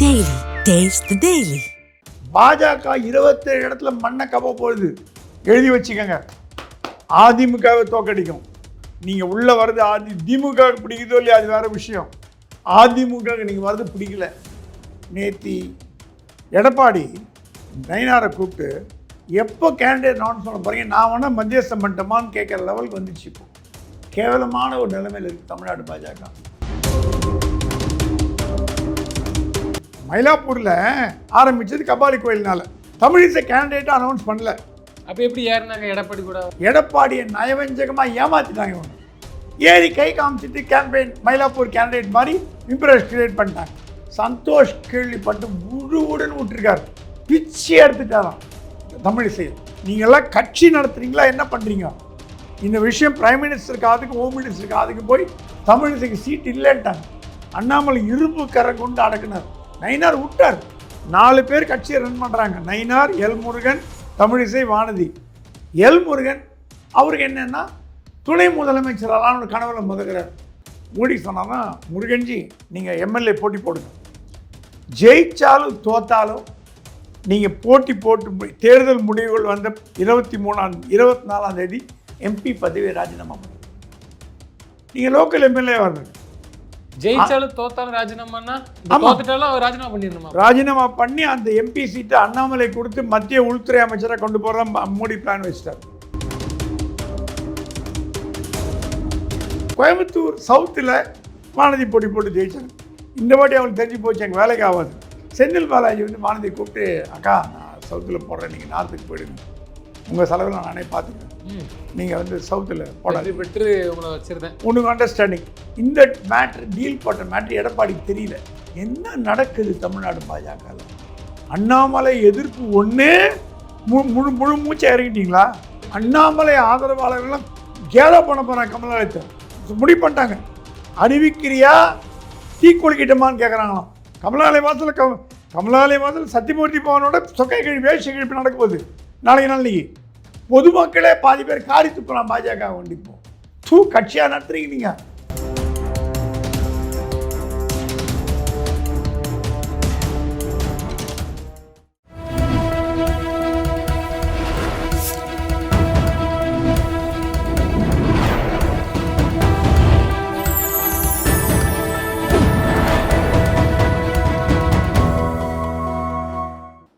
Daily. Taste the Daily. பாஜக 27 இடத்துல மண்ணை கவ போகுது. எழுதி வச்சுக்கோங்க. அதிமுகவை தோக்கடிக்கும். நீங்கள் உள்ளே வர்றது திமுக பிடிக்குதோ இல்லையா அது வேறு விஷயம். அதிமுக நீங்கள் வர்றது பிடிக்கல. நேத்தி எடப்பாடி நயினாரை கூப்பிட்டு எப்போ கேண்டிடேட் நான் சொல்ல போகிறீங்க, நான் வேணால் மத்தியஸ்தம் பண்ணிட்டோமான்னு கேட்குற லெவலுக்கு வந்துச்சு. இப்போ கேவலமான ஒரு நிலைமையில் இருக்குது தமிழ்நாடு பாஜக. மயிலாப்பூரில் ஆரம்பித்தது கபாலி கோயில்னால தமிழிசை கேண்டிடேட்டை அனௌன்ஸ் பண்ணல. அப்போ எப்படி ஏறினாங்க எடப்பாடி கூட? எடப்பாடியை நயவஞ்சகமாக ஏமாற்றிட்டாங்க. ஒன்று ஏறி கை காமிச்சிட்டு கேம்பெயின் மயிலாப்பூர் கேண்டிடேட் மாதிரி இம்ப்ரெஸ் கிரியேட் பண்ணிட்டாங்க. சந்தோஷ் கேள்விப்பட்டு முழுவுடன் விட்டுருக்காரு. பிச்சு எடுத்துட்டாராம் தமிழிசை. நீங்கள்லாம் கட்சி நடத்துறீங்களா, என்ன பண்ணுறீங்க? இந்த விஷயம் பிரைம் மினிஸ்டருக்கு அதுக்கு ஹோம் மினிஸ்டருக்கு அதுக்கு போய் தமிழிசைக்கு சீட் இல்லைன்ட்டாங்க. அண்ணாமலை இரும்பு கரை கொண்டு அடக்குனார். நயினார் விட்டார். 4 பேர் கட்சியை ரன் பண்ணுறாங்க. நயினார், எல் முருகன், தமிழிசை, வானதி. எல் முருகன் அவருக்கு என்னென்னா துணை முதலமைச்சரெல்லாம் ஒரு கனவுல முதல்கிறார். மோடி சொன்னாங்கன்னா, முருகன்ஜி நீங்கள் எம்எல்ஏ போட்டி போடுங்க, ஜெயிச்சாலும் தோத்தாலும் நீங்கள் போட்டி போட்டு தேர்தல் முடிவுகள் வந்த 24ஆம் தேதி எம்பி பதவியை ராஜினாமா பண்ணுங்க. நீங்கள் லோக்கல் எம்எல்ஏ வரணும். ஜெயிச்சாலும் தோத்தாலும் ராஜினாமான்னா தோத்துட்டாலும் ராஜினாமா பண்ணிடணுமா? ராஜினாமா பண்ணி அந்த எம்பி சீட்டை அண்ணாமலை கொடுத்து மத்திய உள்துறை அமைச்சராக கொண்டு போகிறதா மோடி பிளான் வச்சிட்டார். கோயம்புத்தூர் சவுத்தில் வானதி போட்டி போட்டு ஜெயிச்சாங்க. இந்த வாட்டி அவங்களுக்கு தெரிஞ்சு போச்சு எங்கள் வேலைக்கு ஆகாது. செந்தில் பாலாஜி வந்து வானதி கூப்பிட்டு, அக்கா நான் சவுத்தில் போடுறேன், நீங்கள் நார்த்துக்கு போயிடுங்க, உங்கள் செலவில் நானே பார்த்துக்கிறேன், நீங்கள் வந்து சவுத்தில் போடாது பெற்று உங்களை வச்சுருந்தேன். உனக்கு அண்டர்ஸ்டாண்டிங். இந்த மேட்ரு டீல் போட்ட மேட்ரு எடப்பாடிக்கு தெரியல. என்ன நடக்குது தமிழ்நாடு பாஜகவில்? அண்ணாமலை எதிர்ப்பு ஒன்று முழு மூச்சை இறங்கிட்டீங்களா? அண்ணாமலை ஆதரவாளர்கள்லாம் கேதா பண்ண போகிறாங்க. கமலாலயத்தை முடிவு பண்ணிட்டாங்க. அறிவிக்கிறியா தீக்குளிக்கிட்டோமான்னு கேட்குறாங்களாம். கமலாலய வாசல் சத்தியமூர்த்தி பவனோட சொக்கை கழிப்பு வேஷ கழிப்பு நடக்க போகுது நாளைக்கு. பொதுமக்களே பாதி பேர் காரி துப்பலாம் பாஜக வண்டிப்போம். கட்சியாக நடத்துறீங்க நீங்கள்.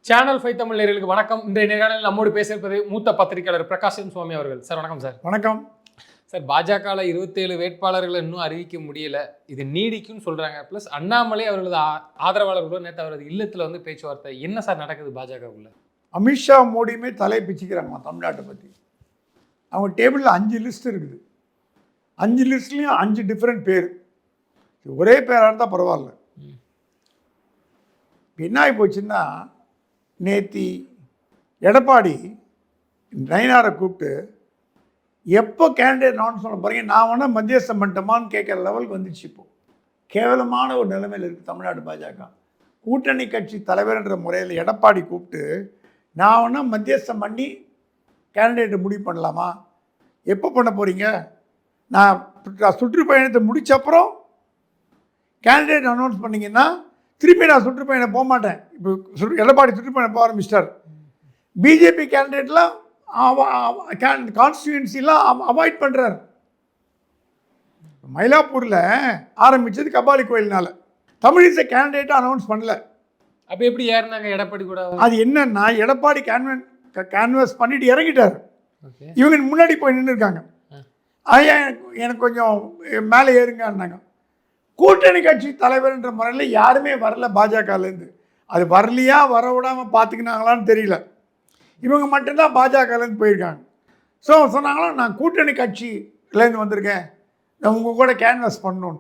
சேனல் 5 தமிழ் நேயர்களுக்கு வணக்கம். இன்றைய நேர்காணலில் நம்மோடு பேசியிருப்பது மூத்த பத்திரிகையாளர் பிரகாஷன் சுவாமி அவர்கள். சார் வணக்கம். சார் வணக்கம். சார், பாஜகவில் 27 வேட்பாளர்களை இன்னும் அறிவிக்க முடியல, இது நீடிக்கும்னு சொல்கிறாங்க. ப்ளஸ் அண்ணாமலை அவர்களது ஆதரவாளர்களுடன் நேற்று அவரது இல்லத்தில் வந்து பேச்சுவார்த்தை. என்ன சார் நடக்குது பாஜகவுள்ள? அமித்ஷா மோடியுமே தலை பிச்சுக்கிறாங்க தமிழ்நாட்டை பற்றி. அவங்க டேபிளில் 5 லிஸ்ட் இருக்குது. 5 லிஸ்ட்லேயும் 5 டிஃப்ரெண்ட் பேர். ஒரே பேராக இருந்தால் பரவாயில்ல. என்ன ஆகி போச்சுன்னா, நேத்தி எடப்பாடி நயினாரை கூப்பிட்டு எப்போ கேண்டிடேட் நான் சொல்ல போகிறீங்க, நான் வேணால் மத்தியஸ்தம் பண்ணிட்டோமான்னு கேட்குற லெவலுக்கு வந்துச்சு. இப்போது கேவலமான ஒரு நிலைமையில் இருக்குது தமிழ்நாடு பாஜக. கூட்டணி கட்சி தலைவர்ன்ற முறையில் எடப்பாடி கூப்பிட்டு நான் வேணால் மத்தியஸ்தம் பண்ணி கேண்டிடேட்டை முடிவு பண்ணலாமா, எப்போ பண்ண போகிறீங்க, நான் சுற்றுப்பயணத்தை முடித்தப்புறம் கேண்டிடேட் அனௌன்ஸ் பண்ணிங்கன்னா திருப்பி நான் சுற்றுப்பயணம் போக மாட்டேன். இப்போ எடப்பாடி சுற்றுப்பயணம் போக ஆரம்பிச்சிட்டார். பிஜேபி கேண்டிடேட்லாம் கான்ஸ்டியூன்சிலாம் அவாய்ட் பண்ணுறார். மயிலாப்பூரில் ஆரம்பித்தது கபாலி கோயில்னால தமிழிசை கேண்டிடேட்டை அனௌன்ஸ் பண்ணல. அப்போ எப்படி ஏறினாங்க எடப்பாடி கூட? அது என்னன்னா, எடப்பாடி கேன்வஸ் பண்ணிட்டு இறங்கிட்டார். இவங்க முன்னாடி போய் நின்று இருக்காங்க. எனக்கு கொஞ்சம் மேலே ஏறுங்கன்னாங்க. கூட்டணி கட்சி தலைவர்ன்ற முறையில் யாருமே வரல பாஜகலேருந்து. அது வரலையா வர விடாமல் பார்த்துக்கினாங்களான்னு தெரியல. இவங்க மட்டும்தான் பாஜகலேருந்து போயிருக்காங்க. ஸோ சொன்னாங்களா, நான் கூட்டணி கட்சியிலேருந்து வந்திருக்கேன், நான் உங்கள் கூட கேன்வாஸ் பண்ணணும்.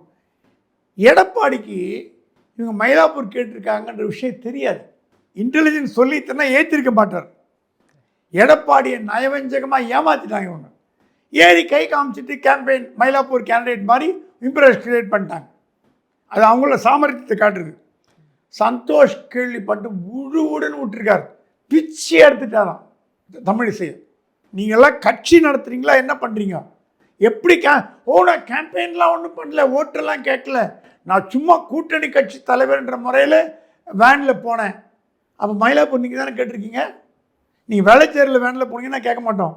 எடப்பாடிக்கு இவங்க மயிலாப்பூர் கேட்டிருக்காங்கன்ற விஷயம் தெரியாது. இன்டெலிஜென்ஸ் சொல்லித்தனா ஏற்றிருக்க மாட்டார். எடப்பாடியை நயவஞ்சகமாக ஏமாற்றிட்டாங்க. இவங்க ஏறி கை காமிச்சிட்டு கேம்பெயின் மயிலாப்பூர் கேண்டிடேட் மாதிரி இம்ப்ரெஸ் கிரியேட் பண்ணிட்டாங்க. அது அவங்கள சாமர்த்தியத்தை காட்டுறது. சந்தோஷ் கேள்விப்பட்டு முழுவுடன் விட்டுருக்கார். பிச்சு எடுத்துட்டாராம் தமிழிசை. நீங்கள்லாம் கட்சி நடத்துறீங்களா, என்ன பண்ணுறீங்க? எப்படி நான் கேம்பெயின்லாம் ஒன்றும் பண்ணல, ஓட்டெல்லாம் கேட்கல, நான் சும்மா கூட்டணி கட்சி தலைவர்ன்ற முறையில் வேனில் போனேன். அப்போ மயிலாப்பூர் நீங்கள் தானே கேட்டிருக்கீங்க. நீங்கள் வேளச்சேரியில் வேனில் போனீங்கன்னா கேட்க மாட்டோம்,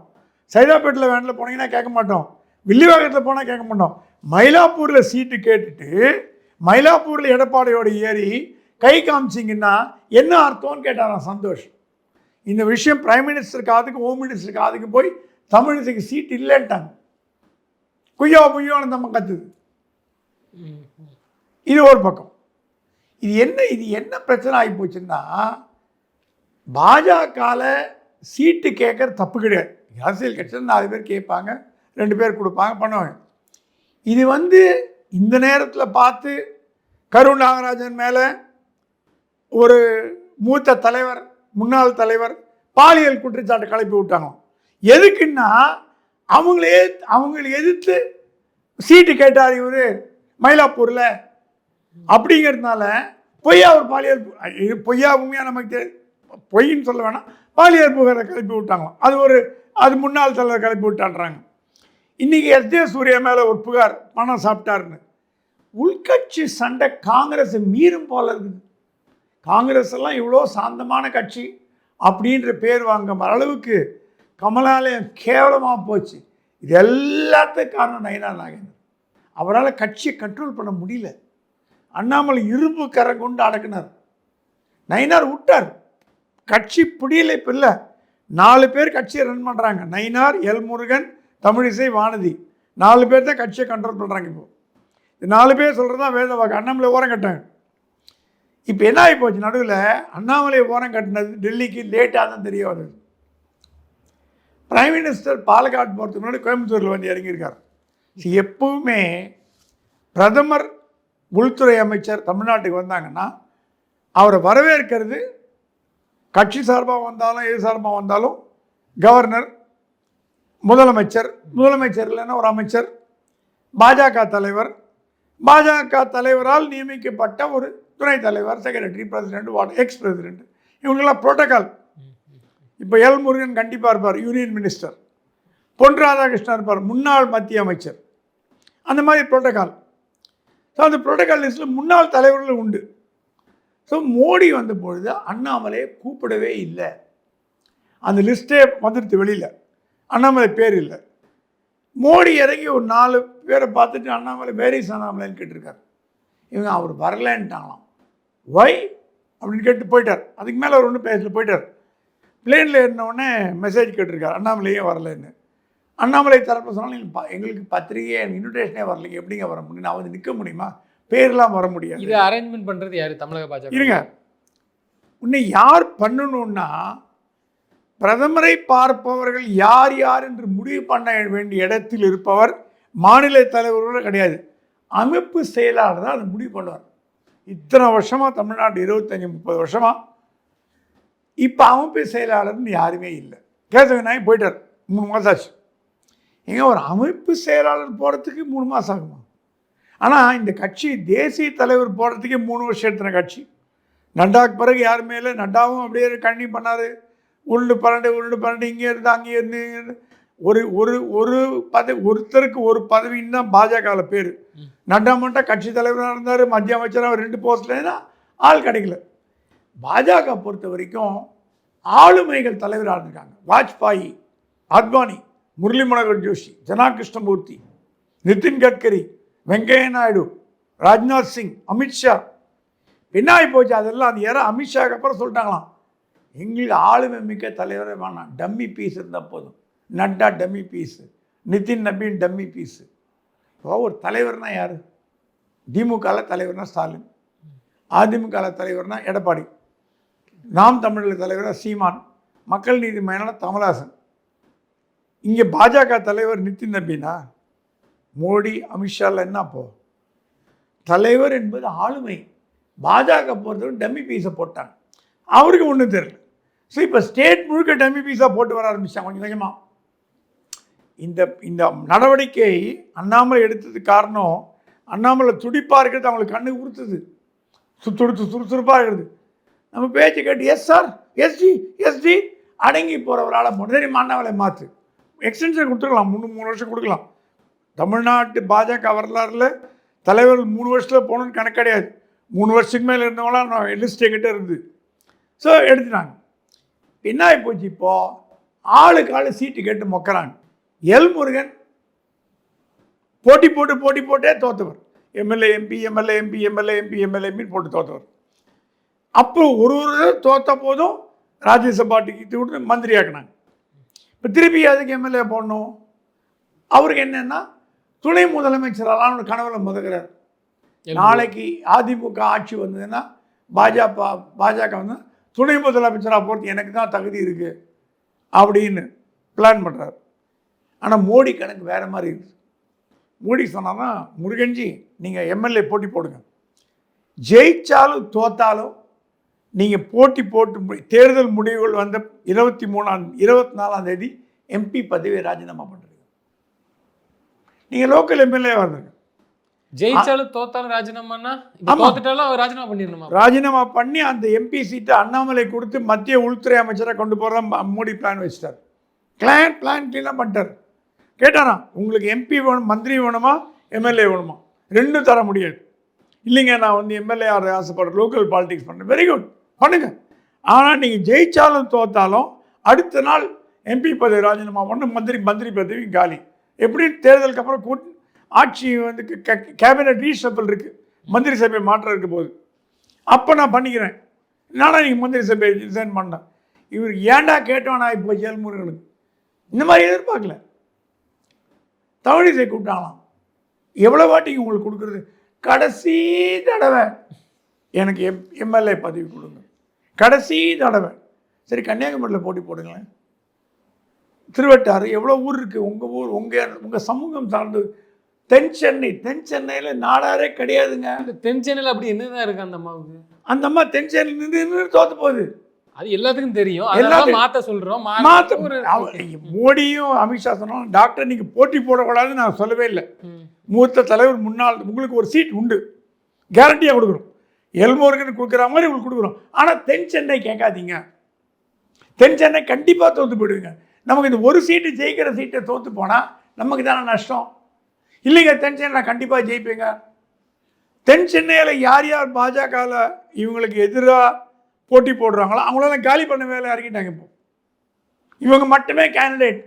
சைதாப்பேட்டில் வேனில் போனீங்கன்னா கேட்க மாட்டோம், வில்லிவாக்கத்தில் போனால் கேட்க மாட்டோம். மயிலாப்பூரில் சீட்டு கேட்டுட்டு மயிலாப்பூரில் எடப்பாடியோடு ஏறி கை காமிச்சிங்கன்னா என்ன அர்த்தம்னு கேட்டாராம் சந்தோஷ். இந்த விஷயம் பிரைம் மினிஸ்டர் காதுக்கு ஹோம் மினிஸ்டர் காதுக்கு போய் தமிழிசைக்கு சீட் இல்லைன்ட்டாங்க. குய்யோ புய்யோன்னு நம்ம கத்துது. இது ஒரு பக்கம். இது என்ன பிரச்சனை ஆகி போச்சுன்னா, பாஜகவில் சீட்டு கேட்கறது தப்பு கிடையாது. அரசியல் கட்சியில் 4 பேர் கேட்பாங்க, 2 பேர் கொடுப்பாங்க, பண்ணுவாங்க. இது இந்த நேரத்தில் பார்த்து கருண் நாகராஜன் மேலே ஒரு மூத்த தலைவர், முன்னாள் தலைவர் பாலியல் குற்றச்சாட்டு கிளப்பி விட்டாங்க. எதுக்குன்னா அவங்களை எதிர்த்து சீட்டு கேட்டார் இவர் மயிலாப்பூரில் அப்படிங்கிறதுனால பொய்யா ஒரு பாலியல், பொய்யா உண்மையாக நமக்கு பொய்ன்னு சொல்ல வேணாம், பாலியல் புகாரை கிளப்பி விட்டாங்களாம். அது முன்னாள் தலைவர் கிளப்பி விட்டான்றாங்க. இன்றைக்கி எஸ்ஜே சூர்யா மேலே ஒரு புகார், பணம் சாப்பிட்டாருன்னு. உள்கட்சி சண்டை காங்கிரஸ் மீறும் போல இருக்குது. காங்கிரஸ் எல்லாம் இவ்வளோ சாந்தமான கட்சி அப்படின்ற பேர் வாங்க அளவுக்கு கமலாலயம் கேவலமாக போச்சு. இது எல்லாத்துக்கும் காரணம் நயினார் நாகேந்திரன். அவரால் கட்சியை கண்ட்ரோல் பண்ண முடியல. அண்ணாமலை இரும்பு கரை கொண்டு அடக்குனார். நயினார் விட்டார். கட்சி பிடியல. இப்போ இல்லை, 4 பேர் கட்சியை ரன் பண்ணுறாங்க. நயினார், எல் முருகன், தமிழிசை, வானதி, 4 பேர் தான் கட்சியை கண்ட்ரோல் பண்ணுறாங்க. இப்போது இந்த 4 பேர் சொல்கிறது தான் வேத வாக்கு. அண்ணாமலை ஓரம் கட்டாங்க. இப்போ என்ன ஆகி போச்சு, நடுவில் அண்ணாமலை ஓரம் கட்டினது டெல்லிக்கு லேட்டாக தான் தெரிய வருது. பிரைம் மினிஸ்டர் பாலக்காடு போகிறதுக்கு முன்னாடி கோயம்புத்தூரில் இறங்கியிருக்கார். எப்பவுமே பிரதமர், உள்துறை அமைச்சர் தமிழ்நாட்டுக்கு வந்தாங்கன்னா அவரை வரவேற்கிறது கட்சி சார்பாக வந்தாலும் எது சார்பாக வந்தாலும் கவர்னர், முதலமைச்சர் இல்லைன்னா ஒரு அமைச்சர், பாஜக தலைவர், பாஜக தலைவரால் நியமிக்கப்பட்ட ஒரு துணைத் தலைவர், செக்ரட்டரி, பிரசிடென்ட், எக்ஸ் பிரசிடென்ட், இவங்கெல்லாம் புரோட்டோகால். இப்போ எல் முருகன் கண்டிப்பாக இருப்பார், யூனியன் மினிஸ்டர். பொன் ராதாகிருஷ்ணன் இருப்பார், முன்னாள் மத்திய அமைச்சர். அந்த மாதிரி புரோட்டோகால். ஸோ அந்த புரோட்டோகால் லிஸ்ட்டில் முன்னாள் தலைவர்கள் உண்டு. ஸோ மோடி வந்த பொழுது அண்ணாமலையை கூப்பிடவே இல்லை. அந்த லிஸ்ட்டே வந்துடுது வெளியில், அண்ணாமலை பேர் இல்லை. மோடி இறங்கி ஒரு 4 பேரை பார்த்துட்டு அண்ணாமலை வேரிஸ் அண்ணாமலைன்னு கேட்டிருக்காரு. இவங்க அவர் வரலன்ட்டாங்களாம். வை அப்படின்னு கேட்டு போயிட்டார். அதுக்கு மேலே அவர் ஒன்றும் பேசல, போயிட்டார். பிளேனில் ஏறினவுடனே மெசேஜ் கேட்டிருக்காரு, அண்ணாமலையே வரலன்னு. அண்ணாமலை தரப்பு சொன்னாலும் எங்களுக்கு பத்திரிகை இன்விடேஷனே வரலைங்க, எப்படிங்க வர முடியும், நான் நிற்க முடியுமா, பேர்லாம் வர முடியாது. இது அரேஞ்ச்மெண்ட் பண்ணுறது யார்? தமிழக பாஜக. இருங்க, இன்னும் யார் பண்ணணுன்னா பிரதமரை பார்ப்பவர்கள் யார் யார் என்று முடிவு பண்ண வேண்டிய இடத்தில் இருப்பவர் மாநில தலைவர்களும் கிடையாது, அமைப்பு செயலாளர் தான் அதை முடிவு பண்ணுவார். இத்தனை வருஷமாக தமிழ்நாடு 25-30 வருஷமாக இப்போ அமைப்பு செயலாளர்னு யாருமே இல்லை. கேசவனாய் போயிட்டார், 3 மாதம் ஆச்சு. எங்கே ஒரு அமைப்பு செயலாளர் போகிறதுக்கு 3 மாதம் ஆகுமா? ஆனால் இந்த கட்சி தேசிய தலைவர் போகிறதுக்கே 3 வருஷம் எடுத்துன கட்சி. நட்டாக்கு பிறகு யாருமே இல்லை. நட்டாவும் அப்படியே கண்ணி பண்ணார், உருண்டு பரண்டு இங்கே இருந்து அங்கே இருந்து ஒருத்தருக்கு ஒரு பதவின்னு தான் பாஜகவில் பேர். நட்டா மட்டும் கட்சி தலைவராக இருந்தார், மத்திய அமைச்சராக 2 போஸ்ட்ல ஆள் கிடைக்கல. பாஜக பொறுத்த வரைக்கும் ஆளுமைகள் தலைவராக இருந்திருக்காங்க. வாஜ்பாய், அத்வானி, முரளி மனோகர் ஜோஷி, ஜனா கிருஷ்ணமூர்த்தி, நிதின் கட்கரி, வெங்கையா நாயுடு, ராஜ்நாத் சிங், அமித்ஷா. பின்னாடி போச்சு அதெல்லாம். அது யாரும் அமித்ஷாக்கு அப்புறம் சொல்லிட்டாங்களாம், எங்களுக்கு ஆளுமை மிக்க தலைவரே வேணாம், டம்மி பீஸ் இருந்தால் போதும். Nadda dummy piece, Nitin Nabin dummy piece. ஒரு தலைவர்னா யார்? திமுகவில் தலைவர்னா ஸ்டாலின், அதிமுகவில் தலைவர்னா எடப்பாடி, நாம் தமிழர் தலைவராக சீமான், மக்கள் நீதி மய்யம்னா கமல்ஹாசன். இங்கே பாஜக தலைவர் நிதின் நபீனா? மோடி, அமித்ஷாவில் என்ன அப்போ? தலைவர் என்பது ஆளுமை. பாஜக பொறுத்தவரை டம்மி பீஸை போட்டாங்க, அவருக்கு ஒன்றும் தெரியல. ஸோ இப்போ ஸ்டேட் முழுக்க டம்மி பீஸாக போட்டு வர ஆரம்பித்தாங்க கொஞ்சம் கொஞ்சமாக. இந்த நடவடிக்கை அண்ணாமலை எடுத்தது காரணம், அண்ணாமலை துடிப்பாக இருக்கிறது அவங்களுக்கு கண்ணு உறுத்துது, சுறுசுறுப்பாக இருக்கிறது. நம்ம பேச்சு கேட்டு எஸ் சார், எஸ்டி அடங்கி போகிறவரால் முதலி அண்ணாமலை மாற்று எக்ஸ்டென்ஷன் கொடுத்துருக்கலாம், 3 வருஷம் கொடுக்கலாம். தமிழ்நாட்டு பாஜக வரலாறுல தலைவர்கள் 3 வருஷத்தில் போகணுன்னு கணக்கு கிடையாது. 3 வருஷத்துக்கு மேலே இருந்தவங்களாம் நான் லிஸ்ட் எங்கிட்ட இருக்குது. ஸோ எடுத்துட்டாங்க. என்ன ஆகி போச்சு, இப்போது ஆளுக்கு ஆள் சீட்டு கேட்டு மொக்கிறாங்க. எல் முருகன் போட்டி போட்டே தோற்றவர். MLA MP MLA MP MLA MP MLA எம்பின்னு போட்டு தோற்றவர். அப்போ ஒரு தோற்ற போதும் ராஜ்யசபா டிக்கெட் விட்டு மந்திரி ஆக்கினாங்க. இப்போ திருப்பி அதுக்கு எம்எல்ஏ போடணும். அவருக்கு என்னென்னா துணை முதலமைச்சரெல்லாம் ஒரு கனவுல முதக்கிறார். நாளைக்கு அதிமுக ஆட்சி வந்ததுன்னா பாஜக வந்து துணை முதலமைச்சராக போகிறது எனக்கு தான் தகுதி இருக்குது அப்படின்னு பிளான் பண்ணுறாரு. ஆனால் மோடி கணக்கு வேறு மாதிரி இருக்குது. மோடி சொன்னான்னா, முருகன்ஜி நீங்கள் எம்எல்ஏ போட்டி போடுங்க, ஜெயிச்சாலும் தோத்தாலும் நீங்கள் போட்டு தேர்தல் முடிவுகள் வந்த 24ஆம் தேதி எம்பி பதவியை ராஜினாமா பண்ணுறீங்க. நீங்கள் லோக்கல் எம்எல்ஏ வந்துருங்க. ஜெயிச்சாலும் தோத்தாலும் ராஜினாமான்னா தோத்துட்டாலும் அவர் ராஜினாமா பண்ணிடணுமா? ராஜினாமா பண்ணி அந்த எம்பி சீட்டை அண்ணாமலை கொடுத்து மத்திய உள்துறை அமைச்சராக கொண்டு போகிறதா மோடி பிளான் வச்சுட்டார். பிளான் கிளீனாக பண்ணிட்டார். கேட்டாராம், உங்களுக்கு எம்பி வேணும், மந்திரி வேணுமா, எம்எல்ஏ வேணுமா? ரெண்டும் தர முடியாது. இல்லைங்க, நான் வந்து எம்எல்ஏ ஆசைப்படுற லோக்கல் பாலிடிக்ஸ் பண்ணுறேன். வெரி குட், பண்ணுங்க. ஆனால் நீங்கள் ஜெயிச்சாலும் தோத்தாலும் அடுத்த நாள் எம்பி பதவி ராஜினாமா பண்ண, மந்திரி பதவி காலி. எப்படின்னு தேர்தலுக்கு அப்புறம் ஆட்சி வந்து கேபினட் ரீஷஃபிள் இருக்குது, மந்திரி சபை மாற்றம் இருக்க போகுது. அப்போ நான் பண்ணிக்கிறேன். நானும் நீங்கள் மந்திரி சபை ரிசைன் பண்ணேன். இவர் ஏன்டா கேட்டோன்னா இப்போ ஜெயலமுருகனுக்கு இந்த மாதிரி எதிர்பார்க்கல. தமிழிசை கூப்பிட்டாங்களாம். எவ்வளோ வாட்டிங்க உங்களுக்கு கொடுக்குறது? கடைசி தடவை எனக்கு எம்எல்ஏ பதவி கொடுங்க, கடைசி தடவை. சரி, கன்னியாகுமரியில் போட்டி போடுங்களேன். திருவட்டாறு எவ்வளோ ஊர் இருக்குது உங்கள் ஊர், உங்கள் சமூகம் சார்ந்து. தென் சென்னையில் நாடாரே கிடையாதுங்க. அந்த தென் சென்னையில் அப்படி என்னதான் இருக்குது அந்த அம்மாவுக்கு? அந்த அம்மா தென் சென்னையில் நின்று தோற்று போகுது. அது எல்லாத்துக்கும் தெரியும். எல்லாத்தையும் மாற்ற சொல்கிறோம். மோடியும் அமித்ஷா சொன்னாலும், டாக்டர் நீங்கள் போட்டி போடக்கூடாதுன்னு நான் சொல்லவே இல்லை. மூத்த தலைவர் முன்னாள் உங்களுக்கு ஒரு சீட் உண்டு, கேரண்டியாக கொடுக்குறோம். எல்முருகன் கொடுக்குற மாதிரி உங்களுக்கு கொடுக்குறோம். ஆனால் தென் சென்னை கேட்காதீங்க. தென் சென்னை கண்டிப்பாக தோற்று போயிடுவீங்க. நமக்கு இந்த ஒரு சீட்டு ஜெயிக்கிற சீட்டை தோற்று போனால் நமக்கு தானே நஷ்டம். இல்லைங்க, தென் சென்னை கண்டிப்பாக ஜெயிப்பீங்க. தென் சென்னையில் யார் யார் பாஜகவில் இவங்களுக்கு எதிராக போட்டி போடுறாங்களோ அவங்களெல்லாம் காலி பண்ண வேலை இறங்கிட்டாங்க. இப்போ இவங்க மட்டுமே கேண்டிடேட்.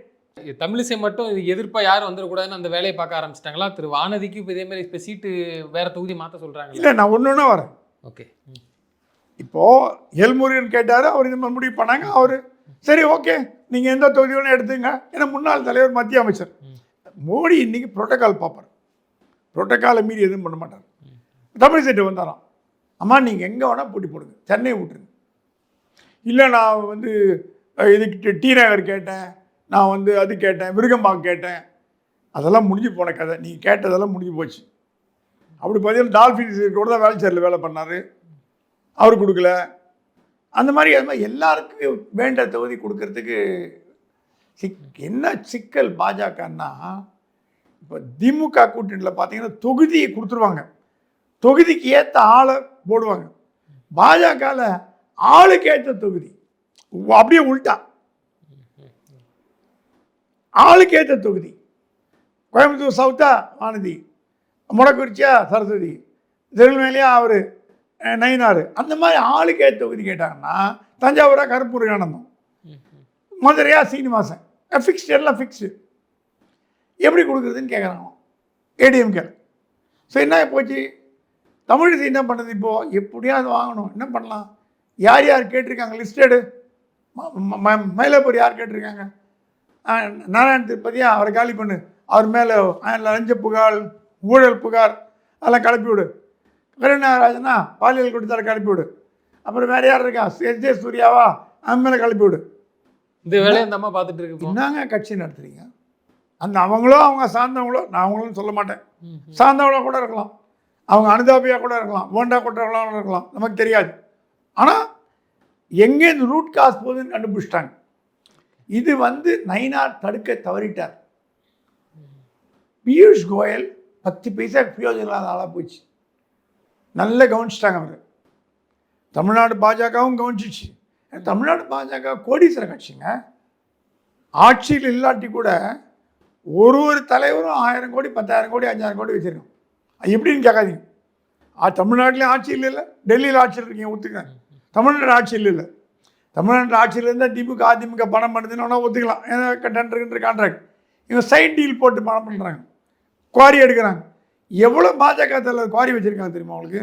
தமிழிசை மட்டும் எதிர்ப்பாக யாரும் வந்துடக்கூடாதுன்னு அந்த வேலையை பார்க்க ஆரம்பிச்சிட்டாங்களா? திரு வானதிக்கு இப்போ இதே மாதிரி இப்போ சீட்டு வேற தொகுதி மாற்ற சொல்கிறாங்க. இல்லை, நான் ஒன்று வரேன். ஓகே, இப்போது எல்முருகன் கேட்டார், அவர் இந்த மாதிரி முடிவு பண்ணாங்க. அவர் சரி ஓகே நீங்கள் எந்த தொகுதியோன்னு எடுத்துங்க. ஏன்னா முன்னாள் தலைவர், மத்திய அமைச்சர். மோடி இன்னைக்கு புரோட்டோக்கால் பார்ப்பார். புரோட்டோக்காலை மீறி எதுவும் பண்ண மாட்டார். தமிழிசைட்டு வந்தாராம், அம்மா நீங்கள் எங்கே வேணால் போட்டி போடுங்க, சென்னையை விட்டுருங்க. இல்லை, நான் வந்து இதுக்கு டி நகர் கேட்டேன், நான் வந்து அது கேட்டேன், விருகம்பாக்கம் கேட்டேன். அதெல்லாம் முடிஞ்சு போன கதை. நீங்கள் கேட்டதெல்லாம் முடிஞ்சு போச்சு. அப்படி பார்த்தீங்கன்னா டால்ஃபின்ஸ் கூட தான் வேலைச்சேரில் வேலை பண்ணார், அவர் கொடுக்கல. அந்த மாதிரி அது மாதிரி எல்லாருக்கும் வேண்ட தொகுதி கொடுக்கறதுக்கு என்ன சிக்கல் பாஜகன்னா, இப்போ திமுக கூட்டணியில் பார்த்தீங்கன்னா தொகுதியை கொடுத்துருவாங்க, தொகுதிக்கு ஏற்ற ஆளை போடுவாங்க. பாஜகவில் ஆளுக்கு ஏற்ற தொகுதி, அப்படியே உள்டா. ஆளுக்கு ஏற்ற தொகுதி. கோயம்புத்தூர் சவுத்தா வானதி, முடக்குறிச்சியா சரஸ்வதி, திருநெல்வேலியா அவர் நயினார். அந்த மாதிரி ஆளுக்கு ஏற்ற தொகுதி கேட்டாங்கன்னா தஞ்சாவூரா கருப்பூரியானந்தம், மதுரையா சீனிவாசன், ஃபிக்ஸ்டு, எல்லாம் ஃபிக்ஸ்டு. எப்படி கொடுக்குறதுன்னு கேட்குறாங்க ஏடிஎம்கே. ஸோ என்ன போச்சு, தமிழிசை என்ன பண்ணுது, இப்போது எப்படியாவது வாங்கணும். என்ன பண்ணலாம், யார் யார் கேட்டிருக்காங்க லிஸ்டடு. மயிலாப்பூர் யார் கேட்டிருக்காங்க, நாராயண திருப்பதியா, அவரை காலி பண்ணு. அவர் மேலே லஞ்ச புகார், ஊழல் புகார், அதெல்லாம் கிளப்பி விடு. கருணாராஜனா பாலியல் கொடுத்தால கிளப்பி விடு. அப்புறம் வேறு யார் இருக்கா, எஸ்.ஜே. சூர்யாவா, அவன் மேலே கிளப்பி விடு. இந்த வேலையை அந்த அம்மா பார்த்துட்டு இருக்கு. என்னங்க கட்சி நடத்துறீங்க? அந்த அவங்களோ அவங்க சார்ந்தவங்களோ, நான் அவங்களும் சொல்ல மாட்டேன், சார்ந்தவங்களோ கூட இருக்கலாம், அவங்க அனுதாபியாக கூட இருக்கலாம், வேண்டா கொட்டவங்களாம் இருக்கலாம், நமக்கு தெரியாது. ஆனால் எங்கே இந்த ரூட் காஸ் போகுதுன்னு கண்டுபிடிச்சிட்டாங்க. இது வந்து நயினார் தடுக்க தவறிட்டார். பியூஷ் கோயல் 10 பைசா பிரயோஜனம் இல்லாத ஆளாக போச்சு. நல்லா கவனிச்சிட்டாங்க அவர். தமிழ்நாடு பாஜகவும் கவனிச்சிச்சு. தமிழ்நாடு பாஜக கோடீஸ்வர கட்சிங்க. ஆட்சியில் இல்லாட்டி கூட ஒரு தலைவரும் 1000 கோடி 10,000 கோடி 5,000 கோடி வச்சுருக்கோம். எப்படின்னு கேட்காதீங்க. தமிழ்நாட்டிலையும் ஆட்சியில் இல்லை, டெல்லியில் ஆட்சியில் இருக்கீங்க ஒத்துக்கிறேன். தமிழ்நாடு ஆட்சியில் இல்லை. தமிழ்நாட்டில் ஆட்சியில் இருந்தால் திமுக அதிமுக பணம் பண்ணுதுன்னா ஒத்துக்கலாம், ஏன்னா டெண்டர் கான்ட்ராக்ட். இவங்க சைட் டீல் போட்டு பணம் பண்ணுறாங்க, குவாரி எடுக்கிறாங்க. எவ்வளோ பாஜக தலைவர் குவாரி வச்சுருக்காங்க தெரியுமா அவங்களுக்கு?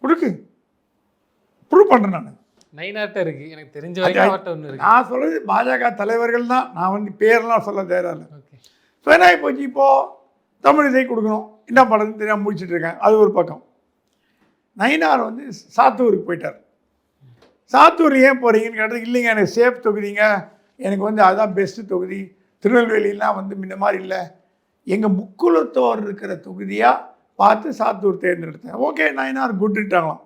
கொடுக்கு ப்ரூவ் பண்ணுறேன் நான். நைனாட்ட இருக்கு, எனக்கு தெரிஞ்ச வரைக்கும் அவர்கிட்ட ஒன்று இருக்கு. நான் சொல்கிறது பாஜக தலைவர்கள் தான், நான் வந்து பேரெல்லாம் சொல்ல தேவையில்லை. ஓகே. ஸோ என்ன போச்சு, இப்போது தமிழிசை கொடுக்கணும், என்ன பண்ணுறதுன்னு தெரியாமல் முடிச்சுட்டு இருக்கேன். அது ஒரு பக்கம். நயினார் வந்து சாத்தூருக்கு போயிட்டார். சாத்தூர் ஏன் போகிறீங்கன்னு கேட்டது, இல்லைங்க எனக்கு சேஃப் தொகுதிங்க, எனக்கு வந்து அதுதான் பெஸ்ட்டு தொகுதி, திருநெல்வேலிலாம் வந்து முன்ன மாதிரி இல்லை, எங்கள் முக்குளத்தோர் இருக்கிற தொகுதியாக பார்த்து சாத்தூர் தேர்ந்தெடுத்தேன். ஓகே, நயினார் குட்டுட்டாங்களாம்.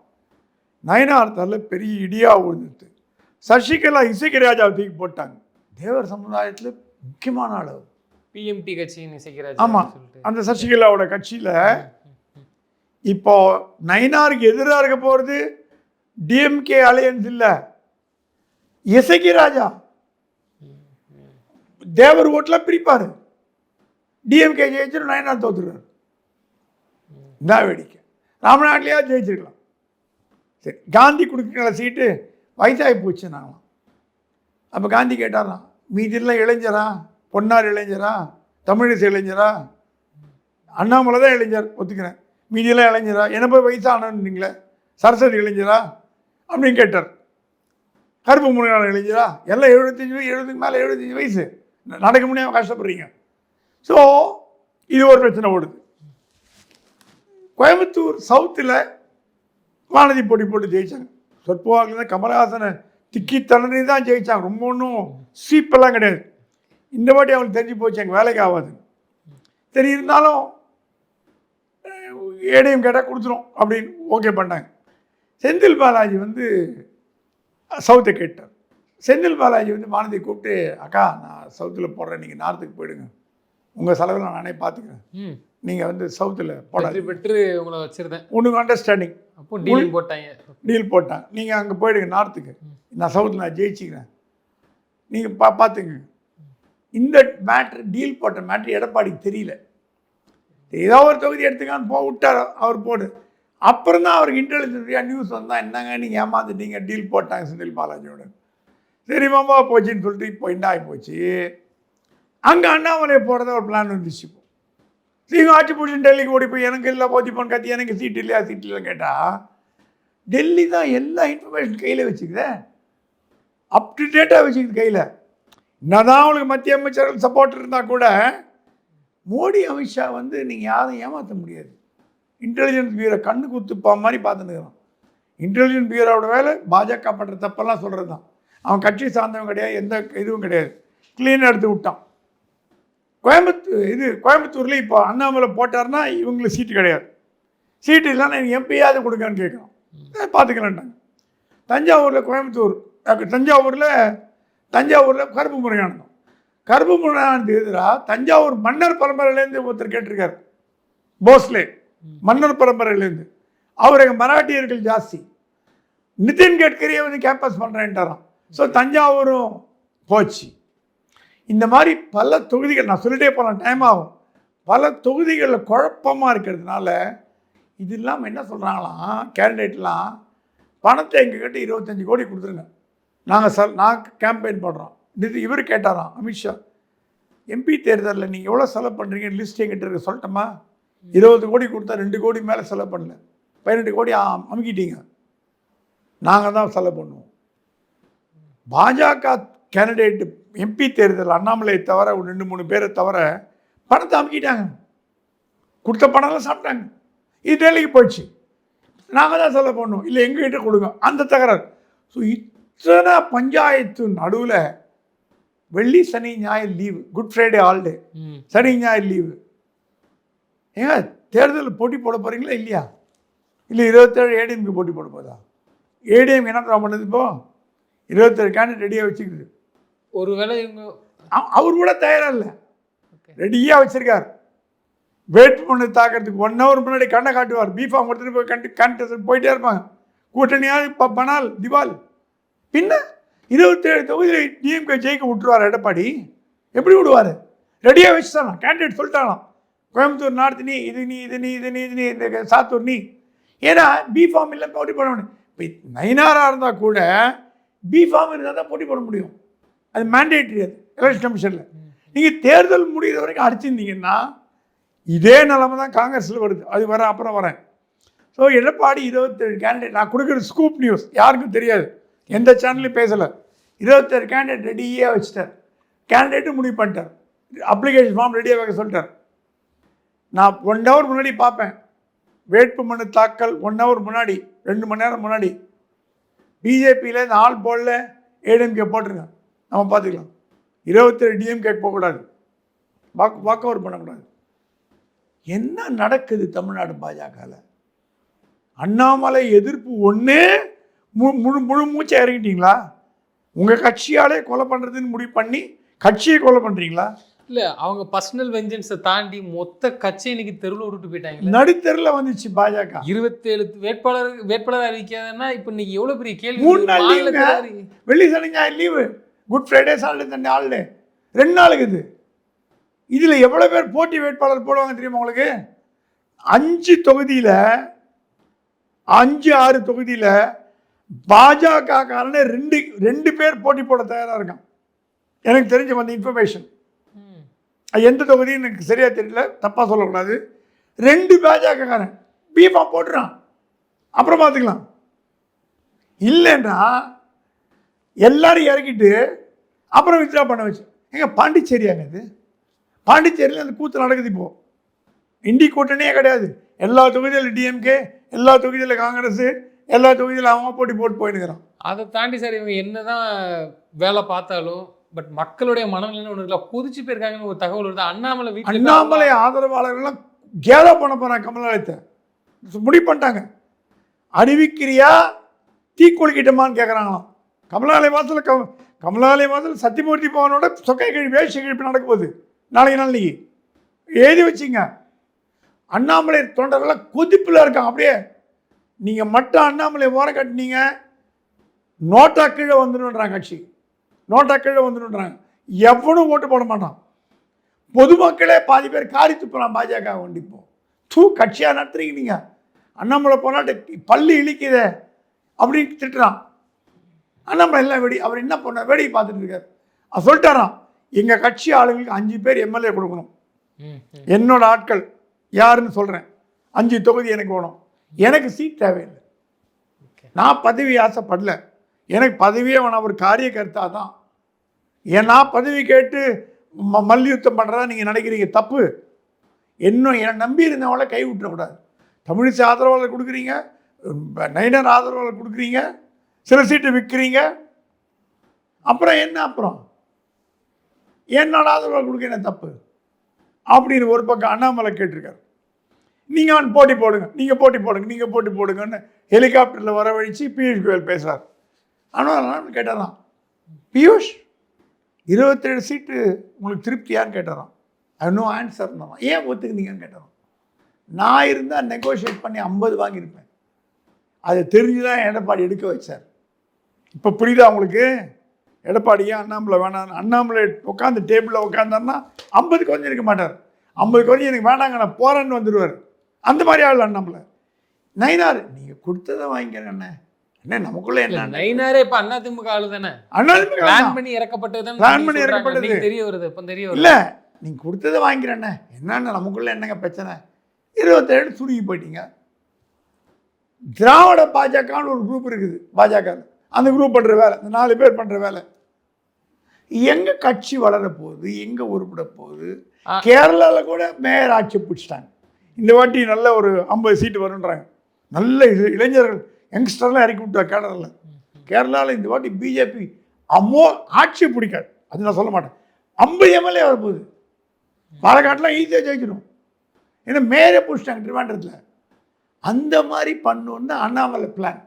நயினார் தரல பெரிய இடியாக விழுந்துட்டு சசிகலா இசைக்கு ராஜாவை தூக்கி போட்டாங்க. தேவர் சமுதாயத்தில் முக்கியமான அளவு பிஎம்டி கட்சியின் இசைக்கிறார். ஆமாம், அந்த சசிகலாவோட கட்சியில் இப்போ நயினாருக்கு எதிராக இருக்க போகிறது டிஎம்கே அலையன்ஸ் இல்லை, இசைக்கு ராஜா. தேவர் ஓட்டெலாம் பிரிப்பார், டிஎம்கே ஜெயிச்சிடும், நயினார் தோத்துருவார். தான் வேடிக்கை. ராமநாட்டிலேயே ஜெயிச்சிருக்கலாம். சரி, காந்தி கொடுக்குற சீட்டு வயசாகி போச்சு நாங்களாம். அப்போ காந்தி கேட்டாராம், மீதியெல்லாம் இளைஞரா, பொன்னார் இளைஞரா, தமிழிசை இளைஞரா, அண்ணாமலை தான் இளைஞர் ஒத்துக்கிறேன், மீதியெல்லாம் இளைஞரா, என்ன போய் வயசானீங்களே, சரஸ்வதி இளைஞரா அப்படின்னு கேட்டார். கருப்பு முருகான இளைஞரா, எல்லாம் 75 மேலே 75 வயசு, நடக்க முடியாமல் கஷ்டப்படுறீங்க. ஸோ இது ஒரு பிரச்சனை ஓடுது. கோயம்புத்தூர் சவுத்தில் வானதி போட்டு ஜெயித்தாங்க. சொற்பவாக்கில் தான் கமலஹாசனை திக்கி தண்ணி தான் ஜெயித்தாங்க. ரொம்ப ஒன்றும் சீப்பெல்லாம் கிடையாது. இந்த வாட்டி அவங்களுக்கு தெரிஞ்சு போச்சு எங்கள் வேலைக்கு ஆகாது. சரி, இருந்தாலும் ஏடிஎம் கேட்டால் கொடுத்துரும் அப்படின்னு ஓகே பண்ணாங்க. செந்தில் பாலாஜி வந்து சவுத்தை கேட்டார். செந்தில் பாலாஜி வந்து வானதி கூப்பிட்டு, அக்கா நான் சவுத்தில் போடுறேன், நீங்கள் நார்த்துக்கு போயிடுங்க, உங்கள் செலவில் நானே பார்த்துக்கிறேன், நீங்கள் வந்து சவுத்தில் போடாது பெற்று உங்களை வச்சுருந்தேன், ஒன்றுக்கு அண்டர்ஸ்டாண்டிங். அப்போ டீல் போட்டாங்க. நீங்கள் அங்கே போயிடுங்க நார்த்துக்கு, நான் சவுத்தில் நான் ஜெயிச்சிக்கிறேன், நீங்கள் பார்த்துங்க. இந்த மேட்ரு, டீல் போட்ட மேட்ரு எடப்பாடிக்கு தெரியல. ஏதோ ஒரு தொகுதி எடுத்துக்கான்னு விட்டார் அவர் போடு. அப்புறம் தான் அவருக்கு இன்டெலிஜென்ஸியாக நியூஸ் வந்தால், என்னங்க நீங்கள் ஏமாந்துட்டீங்க, டீல் போட்டாங்க செந்தில் பாலாஜியோட. சரி மாமா போச்சுன்னு சொல்லிட்டு இப்போ என்ன ஆகி போச்சு, அங்கே அண்ணாமலையை போடுறதா ஒரு பிளான் வந்துச்சு. இப்போ நீங்கள் ஆட்சி பிடிச்சி டெல்லிக்கு ஓடி போய் எனக்கு இல்லை போச்சுப்போன்னு கத்தி, எனக்கு சீட் இல்லையா சீட் இல்லைன்னு கேட்டால், டெல்லி தான் எல்லா இன்ஃபர்மேஷன் கையில் வச்சுக்குது, அப் டு டேட்டாக வச்சுக்குது கையில். என்னதான் அவங்களுக்கு மத்திய அமைச்சர்கள் சப்போர்ட் இருந்தால் கூட மோடி அமித்ஷா வந்து நீங்கள் யாரும் ஏமாற்ற முடியாது. இன்டெலிஜென்ஸ் பியூரோ கண்ணு குத்துப்பா மாதிரி பார்த்துன்னுக்கிறான். இன்டெலிஜென்ஸ் பியூரோட வேலை பாஜக பண்ணுற தப்பெல்லாம் சொல்கிறது தான். அவன் கட்சி சார்ந்தவன் கிடையாது, எந்த இதுவும் கிடையாது, க்ளீனாக எடுத்து விட்டான். கோயம்புத்தூரில் இப்போ அண்ணாமலை போட்டார்னா இவங்களுக்கு சீட்டு கிடையாது, சீட்டு இல்லைன்னா எனக்கு எம்பியாவது கொடுங்கன்னு கேட்குறோம், பார்த்துக்கலான்ட்டாங்க. தஞ்சாவூரில் கருப்பு முருகானந்தம். கருப்பு முருகானந்தம் எதிராக தஞ்சாவூர் மன்னர் பரம்பரையிலேருந்து ஒருத்தர் கேட்டிருக்கார், போஸ்லே, மன்னர் பரம்பரையிலேருந்து. அவர் எங்கள் மராட்டியர்கள் ஜாஸ்தி, நிதின் கட்கரியை வந்து கேம்பஸ் பண்ணுறேன்ட்டாராம். ஸோ தஞ்சாவூரும் போச்சு. இந்த மாதிரி பல தொகுதிகள், நான் சொல்லிட்டே போகலாம், டைம் ஆகும், பல தொகுதிகளில் குழப்பமாக இருக்கிறதுனால இது இல்லாமல் என்ன சொல்கிறாங்களாம் கேண்டிடேட்லாம், பணத்தை எங்ககிட்ட 25 கோடி கொடுத்துருங்க, நான் கேம்பெயின் பண்ணுறோம். இவர் கேட்டாராம் அமித்ஷா, எம்பி தேர்தலில் நீங்கள் எவ்வளோ செலவு பண்ணுறீங்க லிஸ்ட் எங்கிட்ட இருக்க சொல்லட்டோமா, 20 கோடி கொடுத்தா 2 கோடி மேலே செலவு பண்ணல, 18 கோடி அமுக்கிட்டீங்க, நாங்கள் தான் செலவு பண்ணுவோம். பாஜக கேண்டிடேட்டு எம்பி தேர்தல் அண்ணாமலையை தவிர ஒரு 2-3 பேரை தவிர பணத்தை அமுக்கிட்டாங்க, கொடுத்த பணம்லாம் சாப்பிட்டாங்க. இது டெல்லிக்கு போயிடுச்சு, நாங்கள் தான் செலவு பண்ணோம், இல்லை எங்ககிட்ட கொடுங்க, அந்த தகராறு. ஸோ இத்தனை பஞ்சாயத்து நடுவில் வெள்ளி சனி ஞாயிறு லீவு, குட் ஃப்ரைடே ஹாலிடே, சனி ஞாயிறு லீவு. ஏங்க தேர்தலில் போட்டி போட போகிறீங்களா இல்லையா? இல்லை 27 ஏடிஎம்க்கு போட்டி போட போதா? ஏடிஎம் என்ன பண்ணுது, இப்போ 27 கேண்டிடேட் ரெடியாக வச்சுக்குது. ஒருவேளை இவங்க அவர் கூட தயாராக இல்லை, ரெடியாக வச்சுருக்கார். வேட்புமனு தாக்கிறதுக்கு 1 hour முன்னாடி கண்ணை காட்டுவார், பிஃபார்ம் கொடுத்துட்டு போய் கண்டெஸ்ட் போயிட்டே இருப்பாங்க. கூட்டணியாக பனால் திவால். பின்ன 27 தொகுதியில் டிஎம்கே ஜெயிக்க விட்டுருவார் எடப்பாடி, எப்படி விடுவார்? ரெடியாக வச்சுட்டாலாம், கேண்டிடேட் சொல்லிட்டாலாம், கோயம்புத்தூர் நார்த் நீ, இது நீ, இது நீ, இது நீ, இது நீ, இந்த சாத்தூர் நீ. ஏன்னா பிஃபார்ம் இல்லை போட்டி போட முடியும். இப்போ நயினாராக இருந்தால் கூட பிஃபார்ம் இருந்தால் தான் போட்டி போட முடியும். அது மேண்டேட்ரி, அது எலெக்ஷன் கமிஷனில். நீங்கள் தேர்தல் முடிகிற வரைக்கும் அடிச்சிருந்தீங்கன்னா இதே நிலைமை தான் காங்கிரஸில் வருது. அது அப்புறம் வரேன். ஸோ எடப்பாடி 27 கேண்டிடேட், நான் கொடுக்குற ஸ்கூப் நியூஸ், யாருக்கும் தெரியாது, எந்த சேனல்லையும் பேசலை. 27 கேண்டிடேட் ரெடியாக வச்சுட்டார். கேண்டிடேட்டும் முடிவு பண்ணிட்டார். அப்ளிகேஷன் ஃபார்ம் ரெடியாக வைக்க சொல்லிட்டார். நான் 1 hour முன்னாடி பார்ப்பேன். வேட்பு மனு தாக்கல் 1 hour முன்னாடி, 2 மணி நேரம் முன்னாடி. பிஜேபியில் இந்த ஆள் போடல, ஏடிஎம்கே போட்டிருங்க, நம்ம பார்த்துக்கலாம். 27 டிஎம்கே போகக்கூடாது, வாக் அவுட் பண்ணக்கூடாது. என்ன நடக்குது தமிழ்நாடு பாஜகவில்? அண்ணாமலை எதிர்ப்பு ஒன்று முழு மூச்சை இறங்கிட்டீங்களா? உங்கள் கட்சியாலே கொலை பண்ணுறதுன்னு முடிவு பண்ணி கட்சியை கொலை பண்ணுறீங்களா? இல்லை, அவங்க பர்சனல் வெஞ்சன்ஸை தாண்டி மொத்த கட்சி இன்னைக்கு தெருவில் விட்டுட்டு போயிட்டாங்க. நடுத்தெருவில் வந்துச்சு பாஜக. 27 வேட்பாளர் அறிவிக்காதுன்னா இப்போ இன்னைக்கு எவ்வளோ பெரிய கேள்வி. 3 நாள் லீவு, வெள்ளி சனி ஞாயிறு leave, good Friday Saturday Sunday holiday, 2 நாளுக்கு இது. இதில் எவ்வளோ பேர் போட்டி வேட்பாளர் போடுவாங்க தெரியுமா உங்களுக்கு? 5 தொகுதியில் 5-6 தொகுதியில் பாஜக காரனே 2 பேர் போட்டி போட தயாராக இருக்கான். எனக்கு தெரிஞ்ச வந்த இன்ஃபர்மேஷன். எந்த தொகுதியும் எனக்கு சரியாக தெரியல, தப்பாக சொல்லக்கூடாது. 2 பாஜக காரன் பிஃபார்ம் போட்டுறான், அப்புறம் பார்த்துக்கலாம். இல்லைன்னா எல்லாரும் இறக்கிட்டு அப்புறம் வித்ட்ரா பண்ண வச்சு. எங்க பாண்டிச்சேரியாங்க இது? பாண்டிச்சேரியில் அந்த கூத்து நடக்குது. இப்போது இண்டி கூட்டணியே கிடையாது. எல்லா தொகுதியில் டிஎம்கே, எல்லா தொகுதியில் காங்கிரஸ், எல்லா தொகுதியில் அவங்க போட்டி போட்டு போயிடுக்கிறான். அதை தாண்டி சார் இவங்க என்ன தான் வேலை பார்த்தாலும் பட் மக்களுடைய மனநிலை ஒன்று கொதிச்சு போயிருக்காங்கன்னு ஒரு தகவல் வருது. அண்ணாமலை ஆதரவாளர்கள்லாம் கேதா பண்ண போகிறாங்க. கமலாலயத்தை முடிவு பண்ணிட்டாங்க. அறிவிக்கிறியா தீக்குளிக்கிட்டமான்னு கேட்குறாங்களாம். கமலாலய வாசல் சத்தியமூர்த்தி பவனோட சொக்கை கழிவு வேஷ்டி கழிப்பு நடக்க போகுது நாளைக்கு. எழுதி வச்சிங்க. அண்ணாமலை தொண்டர்கள்லாம் கொதிப்பில் இருக்காங்க. அப்படியே நீங்கள் மட்டும் அண்ணாமலை ஓரம் கட்டினீங்க, நோட்டா கீழே வந்துடுன்றாங்க. கட்சி நோட்டா கீழே வந்துடுன்றாங்க. எவனும் ஓட்டு போட மாட்டான். பொதுமக்களே பாதி பேர் காரி துப்புறான் பாஜக வண்டிப்போம். கட்சியாக நடத்துறீங்க நீங்கள். அண்ணாமலை போனாட்டு பள்ளி இழிக்குதே அப்படின்னு திட்டுறான். அண்ணாமலை எல்லாம் அவர் என்ன பண்ண வேடிக்கை பார்த்துட்டு இருக்காரு. அவர் சொல்லிட்டாரான், எங்கள் கட்சி ஆளுங்களுக்கு 5 பேர் எம்எல்ஏ கொடுக்கணும். என்னோட ஆட்கள் யாருன்னு சொல்கிறேன். 5 தொகுதி எனக்கு வேணும். எனக்கு சீட் தேவையில்லை. நான் பதவி ஆசைப்படல. எனக்கு பதவியே வேணாம். ஒரு காரியகர்த்தா தான். நான் பதவி கேட்டு மல்யுத்தம் பண்ணுறதா நீங்கள் நினைக்கிறீங்க, தப்பு. என்னை நம்பி இருந்தவங்கள கை விட்டுறக்கூடாது. தமிழிசை ஆதரவாளர் கொடுக்குறீங்க, நயினார் ஆதரவாளர் கொடுக்குறீங்க, சில சீட்டு விற்கிறீங்க. அப்புறம் என்ன? அப்புறம் என்னோட ஆதரவாளர் கொடுக்க என்ன தப்பு அப்படின்னு ஒரு பக்கம் அண்ணாமலை கேட்டிருக்காரு. நீங்கள் போட்டி போடுங்க, நீங்கள் போட்டி போடுங்க, நீங்கள் போட்டி போடுங்கன்னு ஹெலிகாப்டரில் வரவழைச்சு பியூஷ் கோயல் பேசுகிறார். ஆனால் கேட்டாரான், பியூஷ் 27 சீட்டு உங்களுக்கு திருப்தியான்னு கேட்டாரான். அது நோ ஆன்சர் தான். ஏன் ஒத்துக்குனீங்கன்னு கேட்டாரான். நான் இருந்தால் நெகோஷியேட் பண்ணி 50 வாங்கியிருப்பேன். அதை தெரிஞ்சுதான் எடப்பாடி எடுக்க வச்சார். இப்போ புரியுதா உங்களுக்கு? எடப்பாடி ஏன் அண்ணாமலை வேணாம்? அண்ணாமலை உட்காந்து டேபிளில் உட்காந்தாருன்னா 50 குறைஞ்சி இருக்க மாட்டார். 50 குறைஞ்சி எனக்கு வேணாங்க, நான் போகிறேன்னு வந்துடுவார். அந்த மாதிரி ஆள் அண்ணாமலை. நயினார் நீங்கள் கொடுத்ததை வாங்கிக்கிறேன் அண்ணே. என்ன நமக்குள்ள என்ன? நயினாரே இப்போ அதிமுக ஆளு தானே. அதிமுக பிளான் பண்ணி இறக்கப்பட்டது. பிளான் பண்ணி இறக்கப்பட்டது தெரிய வருது. இப்போ தெரிய வருது. இல்லை, நீங்கள் கொடுத்ததை வாங்கிக்கிறேண்ணே. என்னென்ன நமக்குள்ள என்னங்க பிரச்சனை? 27 சுருங்கி போயிட்டீங்க. திராவிட பாஜகன்னு ஒரு குரூப் இருக்குது பாஜக. அந்த குரூப் பண்ணுற வேலை, இந்த 4 பேர் பண்ணுற வேலை. எங்கே கட்சி வளர போகுது, எங்கே உருப்பிட போகுது? கேரளாவில் கூட மேயர் ஆட்சி பிடிச்சிட்டாங்க. இந்த வாட்டி நல்ல ஒரு 50 சீட்டு வருன்றாங்க. நல்ல இளைஞர்கள் யங்ஸ்டர்லாம் இறக்கி விட்டார் கேரளாவில். இந்த வாட்டி பிஜேபி ஆட்சி பிடிக்காது, அது நான் சொல்ல மாட்டேன். 50 எம்எல்ஏ வரப்போகுது. பாலக்காட்டில் ஈஸியாக ஜெயிச்சிடும். ஏன்னா மேயரே பிடிச்சிட்டாங்க திருவாண்டத்தில். அந்த மாதிரி பண்ணணுன்னு அண்ணாமலை பிளான்.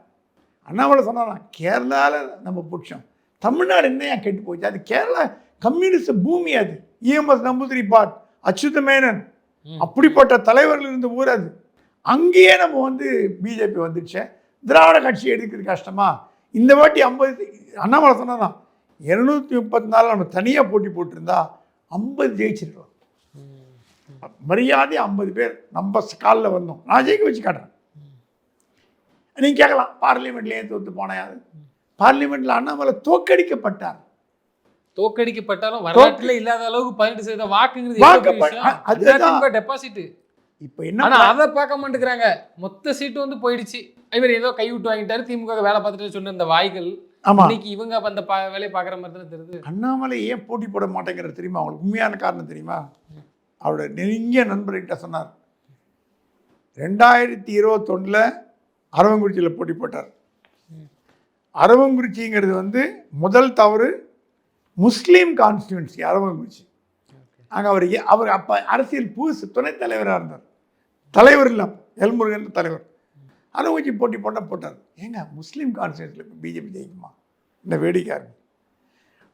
அண்ணாமலை சொன்னாலாம், கேரளாவில் நம்ம பிடிச்சோம், தமிழ்நாடு என்ன கெட்டு போச்சு? அது கேரளா கம்யூனிஸ்ட் பூமி. அது இஎம்எஸ் நம்பூதிரி பாட், அச்சுத மேனன், அப்படிப்பட்ட தலைவர்கள் இருந்த ஊர் அது. அங்கேயே நம்ம பிஜேபி வந்துடுச்சு. திராவிட கட்சி எடுக்கிறது கஷ்டமா? இந்த வாட்டி 50 அண்ணாமலை சொன்னாதான் 234 நம்ம தனியாக போட்டி போட்டிருந்தா 50 ஜெயிச்சிருக்கோம். மரியாதை 50 பேர் நம்ம காலில் வந்தோம், நான் ஜெயிக்க வச்சு காட்டுறேன். நீங்கள் கேட்கலாம், பார்லிமெண்ட்லேயே தோற்று போனேன். பார்லிமெண்ட்டில் அண்ணாமலை தோற்கடிக்கப்பட்டார். தோற்கடிக்கப்பட்டாலும் வரலாற்றில் இல்லாத அளவுக்கு 18% வாக்குங்கிறது டெபாசிட். இப்போ என்ன அதை பார்க்க மாட்டேங்கிறாங்க. மொத்த சீட்டு வந்து போயிடுச்சு. இவர் ஏதோ கைவிட்டு வாங்கிட்டாரு, திமுக வேலை பார்த்துட்டு சொன்ன இந்த வாய்கள் இன்னைக்கு இவங்க அந்த வேலையை பார்க்குற மாதிரி தான் தெரியுது. அண்ணாமலை ஏன் போட்டி போட மாட்டேங்கிறது தெரியுமா? அவங்களுக்கு உண்மையான காரணம் தெரியுமா? அவரோட நெருங்கிய நண்பர்கிட்ட சொன்னார், 2021 அரவங்குறிச்சியில் போட்டி போட்டார். அரவங்குறிச்சிங்கிறது வந்து முதல் தவறு முஸ்லீம் கான்ஸ்டியூன்சி அரவங்குறிச்சி. அங்கே அவர் அப்போ அரசியல் புதுசு துணைத் தலைவராக இருந்தார், தலைவர் இல்லை, எல்முருகன் தலைவர். அரவங்குறிச்சி போட்டி போட்டார். ஏங்க முஸ்லீம் கான்ஸ்டியூன்சியில் இப்போ பிஜேபி ஜெயிக்குமா? இந்த வேடிக்கையாக இருக்கும்.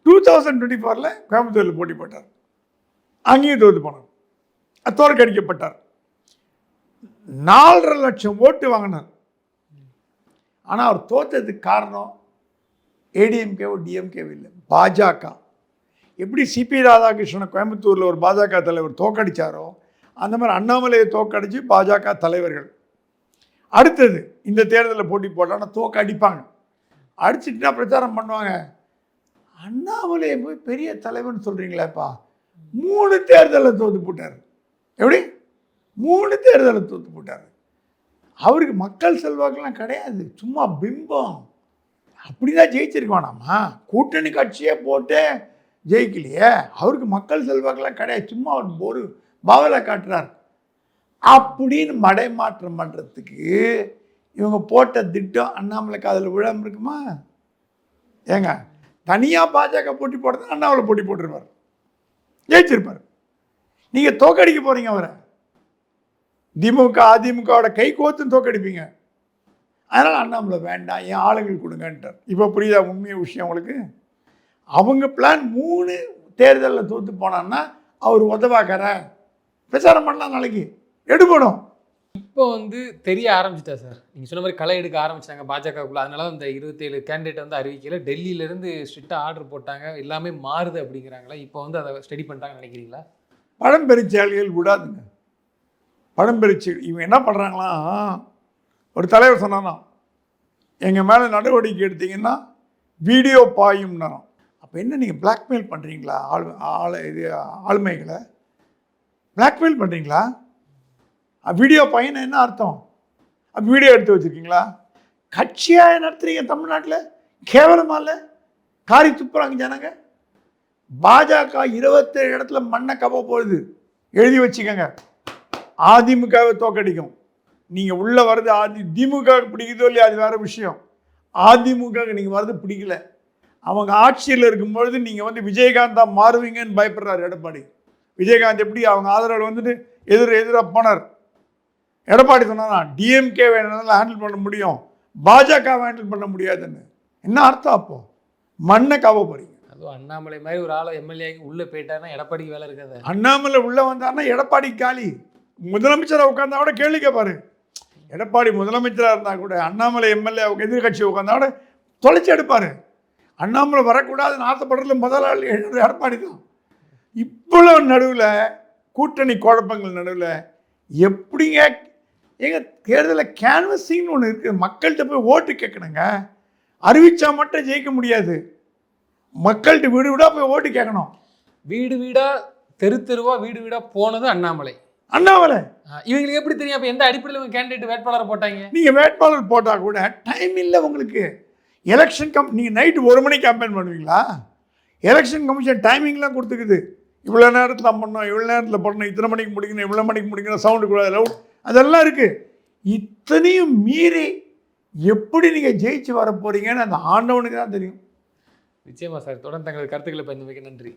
2024 கோயம்புத்தூரில் போட்டி போட்டார், அங்கேயும் தோற்று போனார், தோற்கடிக்கப்பட்டார். 4.5 லட்சம் ஓட்டு வாங்கினார். ஆனால் அவர் தோற்றதுக்கு காரணம் ஏடிஎம்கேவோ டிஎம்கேவோ இல்லை, பாஜக. எப்படி சிபி ராதாகிருஷ்ணனை கோயம்புத்தூரில் ஒரு பாஜக தலைவர் தோற்கடித்தாரோ அந்த மாதிரி அண்ணாமலையை தோற்கடிச்சு பாஜக தலைவர்கள். அடுத்தது இந்த தேர்தலில் போட்டி போட்டாங்கன்னா தோற்கடிப்பாங்க. அடிச்சுட்டுனா பிரச்சாரம் பண்ணுவாங்க, அண்ணாமலையை போய் பெரிய தலைவர்னு சொல்கிறீங்களேப்பா, 3 தேர்தலில் தோற்று போட்டார். எப்படி 3 தேர்தலில் தோற்று போட்டார்? அவருக்கு மக்கள் செல்வாக்கெல்லாம் கிடையாது, சும்மா பிம்பம். அப்படிதான் ஜெயிச்சிருக்கோனாமா, கூட்டணி கட்சியே போட்டு ஜெயிக்கலையே. அவருக்கு மக்கள் செல்வாக்கெல்லாம் கிடையாது, சும்மா அவர் ஒரு பாவலை காட்டுறார். அப்படின்னு மடைமாற்றம் பண்ணுறதுக்கு இவங்க போட்ட திட்டம் அண்ணாமலைக்கு அதில் விழாமல் இருக்குமா? ஏங்க தனியாக பாஜக போட்டி போடுறது அண்ணாமலை போட்டி போட்டிருப்பார், ஜெயிச்சிருப்பார். நீங்கள் தோக்கடிக்க போகிறீங்க அவரை. திமுக அதிமுகவோட கை கோத்துன்னு தோக்கடிப்பீங்க. அதனால் அண்ணாமலை வேண்டாம், என் ஆளுங்கள் கொடுங்கன்ட்டார். இப்போ புரியுதா உண்மைய விஷயம் உங்களுக்கு? அவங்க பிளான் 3 தேர்தலில் தோற்று போனான்னா அவர் உதவாக்கார பிரச்சாரம் பண்ணலாம், நாளைக்கு எடுபடும். இப்போ வந்து தெரிய ஆரம்பிச்சிட்டா சார், நீங்கள் சொன்ன மாதிரி களை எடுக்க ஆரம்பிச்சிட்டாங்க பாஜகக்குள்ள. அதனால இந்த 27 கேண்டிடேட் வந்து அறிவிக்கல, டெல்லியிலேருந்து ஸ்ட்ரிக்டாக ஆர்டர் போட்டாங்க, எல்லாமே மாறுது அப்படிங்கிறாங்களா? இப்போ வந்து அதை ஸ்டடி பண்ணிட்டாங்கன்னு நினைக்கிறீங்களா? பழம்பெருச்சாளிகள் விடாதுங்க. பழம்பெருச்சி இவங்க என்ன பண்ணுறாங்களாம், ஒரு தலைவர் சொன்னானா, எங்கள் மேலே நடவடிக்கை எடுத்தீங்கன்னா வீடியோ பாயும்னா. அப்போ என்ன நீங்கள் பிளாக்மெயில் பண்ணுறீங்களா? ஆளுமைகளை பிளாக்மெயில் பண்ணுறீங்களா? வீடியோ பையனை என்ன அர்த்தம்? வீடியோ எடுத்து வச்சுருக்கீங்களா? கட்சியாக நடத்துறீங்க தமிழ்நாட்டில், கேவலமாக இல்லை? காரி துப்புறாங்க ஜனங்க. பாஜக 27 இடத்துல மண்ணை கவ போகுது, எழுதி வச்சுக்கோங்க. அதிமுகவை தோக்கடிக்கும். நீங்கள் உள்ளே வர்றது திமுக பிடிக்குதோ இல்லையா அது வேறு விஷயம். அதிமுக நீங்கள் வர்றது பிடிக்கல. அவங்க ஆட்சியில் இருக்கும்பொழுது நீங்கள் வந்து விஜயகாந்தா மாறுவீங்கன்னு பயப்படுறாரு எடப்பாடி. விஜயகாந்த் எப்படி அவங்க ஆதரவு வந்துட்டு எதிராக போனார். எடப்பாடி சொன்னா டிஎம்கே வேணாலும் ஹேண்டில் பண்ண முடியும், பாஜகவை ஹேண்டில் பண்ண முடியாதுன்னு. என்ன அர்த்தம்? அப்போ மண்ணை காவ போறீங்க. அதுவும் அண்ணாமலை மாதிரி ஒரு ஆளை எம்எல்ஏ உள்ளே போயிட்டாருன்னா எடப்பாடிக்கு வேலை இருக்காது. அண்ணாமலை உள்ளே வந்தாருன்னா எடப்பாடி காலி. முதலமைச்சராக உட்காந்தா கூட கேள்வி கேட்பாரு. எடப்பாடி முதலமைச்சராக இருந்தால் கூட அண்ணாமலை எம்எல்ஏ எதிர்கட்சி உட்காந்தா கூட தொலைச்சி எடுப்பார். அண்ணாமலை வரக்கூடாதுன்னு ஆசைப்படுறதுல முதல் ஆள் எடப்பாடி தான். இவ்வளோ நடுவில் கூட்டணி குழப்பங்கள் நடுவில் எப்படிங்க எங்கள் தேர்தலில் கேன்வஸிங்னு ஒன்று இருக்குது. மக்கள்கிட்ட போய் ஓட்டு கேட்கணுங்க. அறிவிச்சா மட்டும் ஜெயிக்க முடியாது. மக்கள்கிட்ட வீடு வீடாக போய் ஓட்டு கேட்கணும். வீடு வீடாக தெரு தெருவாக வீடு வீடாக போனது அண்ணாமலை. இவங்களுக்கு எப்படி தெரியும்? அப்போ எந்த அடிப்படையில் இவங்க கேண்டிடேட் வேட்பாளரை போட்டாங்க? நீங்கள் வேட்பாளர் போட்டால் கூட டைம் இல்லை உங்களுக்கு. எலெக்ஷன் நீங்கள் நைட்டு 1 மணிக்கு கேம்பெயின் பண்ணுவீங்களா? எலெக்ஷன் கமிஷன் டைமிங்லாம் கொடுத்துக்குது. இவ்வளோ நேரத்தில் பண்ணணும், இவ்வளோ நேரத்தில் பண்ணணும், இத்தனை மணிக்கு முடிக்கணும், இவ்வளோ மணிக்கு முடிக்கணும், சவுண்டு கூடாது, லவுட், அதெல்லாம் இருக்குது. இத்தனையும் மீறி எப்படி நீங்கள் ஜெயிச்சு வர போகிறீங்கன்னு அந்த ஆண்டவனுக்கு தான் தெரியும். நிச்சயமா சார். தொடர்ந்து தங்களது கருத்துக்களை பயந்து நன்றி.